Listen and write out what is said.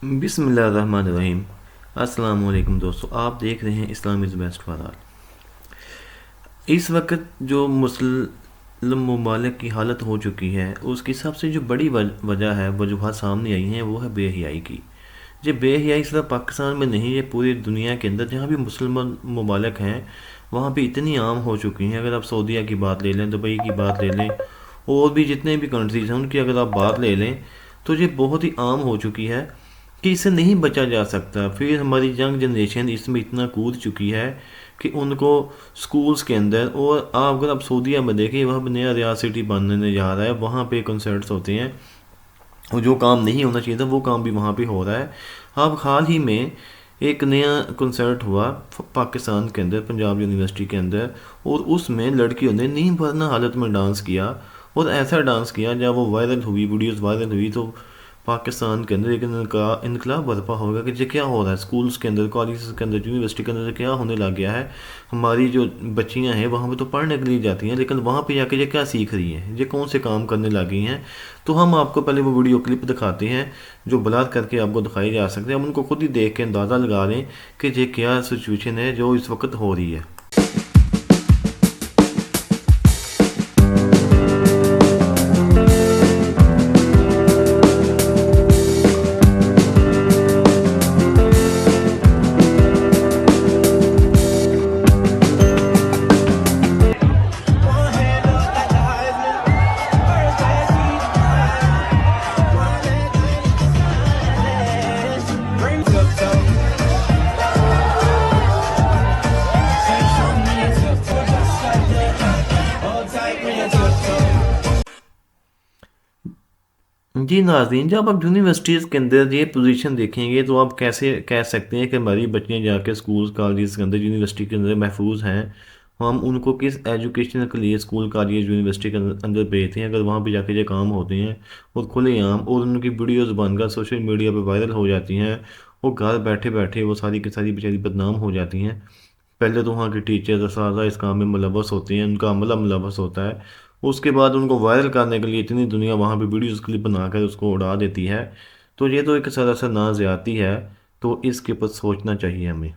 बिस्मिल्लाहिर्रहमानिर्रहीम। अस्सलाम वालेकुम दोस्तों, आप देख रहे हैं इस्लाम इज़ बेस्ट फॉर ऑल। इस वक्त जो मुस्लिम ममालिक की हालत हो चुकी है, उसकी सबसे जो बड़ी वजह है, वजूहत सामने आई हैं, वो है बेहयाई की। ये बेहयाई सिर्फ पाकिस्तान में नहीं, ये पूरी दुनिया के अंदर जहाँ भी मुस्लिम ममालिक हैं वहाँ पे इतनी आम हो चुकी हैं। अगर आप सऊदीया की बात ले लें, दुबई की बात ले लें, और भी जितने भी कंट्रीज़ हैं उनकी अगर आप बात ले लें, तो ये बहुत ही आम हो चुकी है कि इससे नहीं बचा जा सकता। फिर हमारी यंग जनरेशन इसमें इतना कूद चुकी है कि उनको स्कूल्स के अंदर, और आप अगर आप सऊदीया में देखें, वहाँ पर नया रियाज सिटी बनने जा रहा है, वहाँ पे कंसर्ट्स होते हैं, और जो काम नहीं होना चाहिए था वो काम भी वहाँ पे हो रहा है। अब हाल ही में एक नया कंसर्ट हुआ पाकिस्तान के अंदर, पंजाब यूनिवर्सिटी के अंदर, और उसमें लड़कियों ने नींद भरना हालत में डांस किया, और ऐसा डांस किया जब वो वायरल हुई, वीडियोस वायरल हुई, तो पाकिस्तान के अंदर एक इनकलाब बर्पा हो गया कि ये क्या हो रहा है। स्कूल्स के अंदर, कॉलेज के अंदर, यूनिवर्सिटी के अंदर क्या होने लग गया है। हमारी जो बच्चियां हैं वहाँ पे तो पढ़ने के लिए जाती हैं, लेकिन वहाँ पे जाके ये क्या सीख रही हैं, ये कौन से काम करने लगी हैं। तो हम आपको पहले वो वीडियो क्लिप दिखाते हैं जो ब्लर करके आपको दिखाई जा सकते हैं। हम उनको खुद ही देख के अंदाज़ा लगा लें कि ये क्या सिचुएशन है जो इस वक्त हो रही है। जी नाज़रीन, जब आप यूनिवर्सिटीज़ के अंदर ये पोजीशन देखेंगे तो आप कैसे कह सकते हैं कि हमारी बच्चियाँ जाके स्कूल कॉलेज के अंदर, यूनिवर्सिटी के अंदर महफूज हैं। हम उनको किस एजुकेशन के लिए स्कूल कॉलेज यूनिवर्सिटी के अंदर भेजते हैं, अगर वहाँ पे जाके ये काम होते हैं और खुलेआम, और उनकी वीडियोज़ बनकर सोशल मीडिया पर वायरल हो जाती हैं, वो घर बैठे बैठे वो सारी की सारी बेचारी बदनाम हो जाती हैं। पहले तो वहाँ के टीचर्स असातिज़ा इस काम में मुलव्वस होते हैं, उनका अमला मुलव्वस होता है। उसके बाद उनको वायरल करने के लिए इतनी दुनिया वहाँ पे वीडियोज़ क्लिप बनाकर उसको उड़ा देती है। तो ये तो एक सरासर नाज़्यादती है, तो इसके ऊपर सोचना चाहिए हमें।